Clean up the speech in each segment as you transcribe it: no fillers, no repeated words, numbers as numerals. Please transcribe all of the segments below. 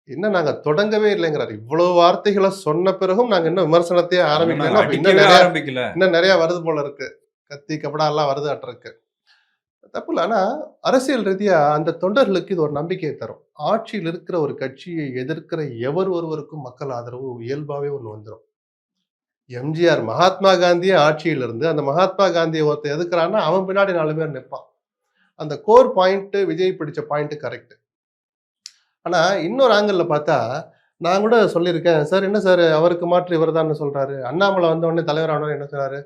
இன்னும் நாங்க தொடங்கவே இல்லைங்கிறாரு. இவ்வளவு வார்த்தைகள சொன்ன பிறகும் நாங்க இன்னும் விமர்சனத்தையே இன்னும் நாங்க ஆரம்பிக்கலன்னா, அப்ப அடிக்கவே ஆரம்பிக்கல. இன்னும் நெறைய வருது போல இருக்கு. கத்தி, கபடா எல்லாம் வருதாட்ருக்கு. தப்பில்ல. ஆனா, அரசியல் ரீதியா அந்த தொண்டர்களுக்கு இது ஒரு நம்பிக்கைய தரும். ஆட்சியில் இருக்கிற ஒரு கட்சியை எதிர்க்கிற எவர் ஒருவருக்கும் மக்கள் ஆதரவு இயல்பாவே ஒண்ணு வந்துரும். எம்ஜிஆர் மகாத்மா காந்தியே ஆட்சியில் இருந்து, அந்த மகாத்மா காந்திய ஒருத்தன் எதுக்குறான்னா, அவன் பின்னாடி 4 பேர் நிப்பான். அந்த கோர் பாயிண்ட் விஜய் பிடிச்ச பாயிண்ட் கரெக்ட். ஆனா, இன்னொரு ஆங்கிள்ல பார்த்தா, நான் கூட சொல்லியிருக்கேன். சார் என்ன சார் அவருக்கு மாற்று இவர் தான்னு சொல்றாரு. அண்ணாமலை வந்த உடனே தலைவர் ஆன உடனே என்ன சொன்னாரு?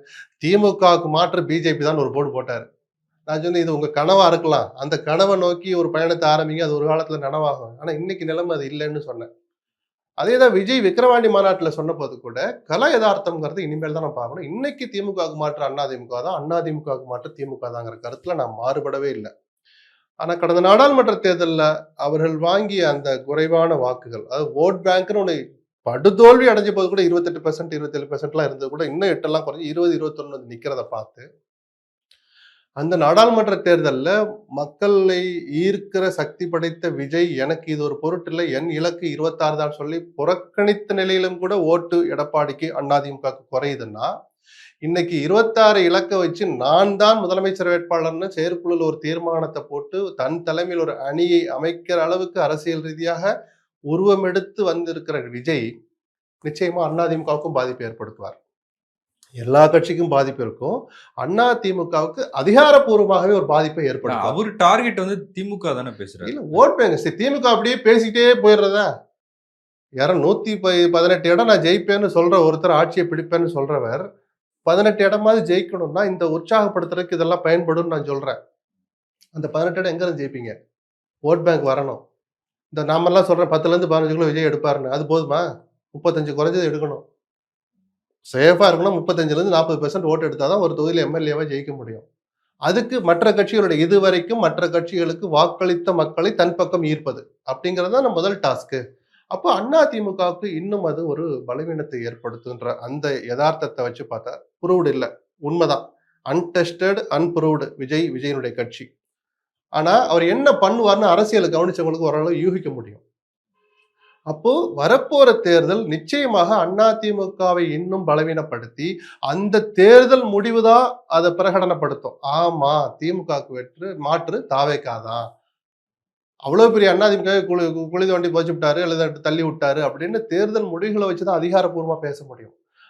திமுகவுக்கு மாற்று பிஜேபி தான் ஒரு போர்டு போட்டாரு. நான் சொன்னேன் இது உங்க கனவா இருக்கலாம். அந்த கனவ நோக்கி ஒரு பயணத்த ஆரம்பிங்க. அது ஒரு காலத்துல நனவாகும். ஆனா இன்னைக்கு நிலைமை அது இல்லன்னு சொன்னேன். அதேதான் விஜய் விக்கிரவாண்டி மாநாட்டுல சொன்னபோது கூட, கல எதார்த்தம்ங்கிறது இனிமேல் தான் நான் பார்க்கணும். இன்னைக்கு திமுகவுக்கு மாற்று அதிமுக தான். அதிமுகவுக்கு மாற்று திமுக தாங்கிற கருத்துல நான் மாறுபடவே இல்ல. ஆனா கடந்த நாடாளுமன்ற தேர்தல்ல அவர்கள் வாங்கிய அந்த குறைவான வாக்குகள், அதாவது வோட் பேங்க்ன்னு ஒண்ணு படுதோல்வி அடைஞ்ச போது கூட 28% 27%லாம் இருந்தது கூட இன்னும் 8 எல்லாம் குறைஞ்சு 20, 21 வந்து நிக்கிறத பார்த்து, அந்த நாடாளுமன்ற தேர்தல்ல மக்களை ஈர்க்கிற சக்தி படைத்த விஜய் எனக்கு இது ஒரு பொருட்டில்லை. என் இலக்கு 26 தான் சொல்லி புறக்கணித்த நிலையிலும் கூட ஓட்டு எடப்பாடிக்கு அதிமுகவுக்கு குறையுதுன்னா, இன்னைக்கு 26 இலக்க வச்சு நான் தான் முதலமைச்சர் வேட்பாளர்னு செயற்குழுல ஒரு தீர்மானத்தை போட்டு தன் தலைமையில் ஒரு அணியை அமைக்கிற அளவுக்கு அரசியல் ரீதியாக உருவம் எடுத்து வந்திருக்கிற விஜய் நிச்சயமா அதிமுகவுக்கும் பாதிப்பை ஏற்படுத்துவார். எல்லா கட்சிக்கும் பாதிப்பு இருக்கும். அதிமுகவுக்கு அதிகாரப்பூர்வமாகவே ஒரு பாதிப்பை ஏற்படுத்தும். அவரு டார்கெட் வந்து திமுக தானே பேசுறாரு. இல்ல ஓட் பேங்க். திமுக அப்படியே பேசிக்கிட்டே போயிடுறதா? யாரும் 118 இடம் நான் ஜெயிப்பேன்னு சொல்ற ஒருத்தர் ஆட்சியை பிடிப்பேன்னு சொல்றவர் 18 இடமாவது ஜெயிக்கணும்னா இந்த உற்சாகப்படுத்துறதுக்கு இதெல்லாம் பயன்படும் நான் சொல்றேன். அந்த 18 இடம் எங்க இருந்து ஜெயிப்பீங்க? ஓட் பேங்க் வரணும். இந்த நாமெல்லாம் சொல்றேன் 10ல இருந்து 15 கிலோ விஜய் எடுப்பாருன்னு. அது போதுமா? 35 குறைஞ்சது எடுக்கணும். சேஃபா இருக்கணும் 35ல இருந்து 40% ஓட்டு எடுத்தாதான் ஒரு தொகுதியில எம்எல்ஏவா ஜெயிக்க முடியும். அதுக்கு மற்ற கட்சிகளுடைய இதுவரைக்கும் மற்ற கட்சிகளுக்கு வாக்களித்த மக்களை தன் பக்கம் ஈர்ப்பது அப்படிங்கிறது தான் முதல் டாஸ்க். அப்போ அதிமுகவுக்கு இன்னும் அது ஒரு பலவீனத்தை ஏற்படுத்துன்ற அந்த யதார்த்தத்தை வச்சு பார்த்தா ப்ரூவ்டு இல்ல. உண்மைதான். அன்டெஸ்டட், அன்ப்ரூவ்டு விஜயனுடைய கட்சி. ஆனா அவர் என்ன பண்ணுவார்னு அரசியலை கவனிச்சவங்களுக்கு ஓரளவு யூகிக்க முடியும். அப்போ வரப்போற தேர்தல் நிச்சயமாக அதிமுகவை இன்னும் பலவீனப்படுத்தி அந்த தேர்தல் முடிவுதான் அதை பிரகடனப்படுத்தும். ஆமா திமுகவுக்கு வெற்று மாற்று தாவேக்காதான். அவ்வளவு பெரிய அதிமுக குழி தோண்டி புதைச்சு விட்டாரு அல்லது தள்ளி விட்டாரு அப்படின்னு தேர்தல் முடிவுகளை வச்சுதான் அதிகாரப்பூர்வமா பேச முடியும்.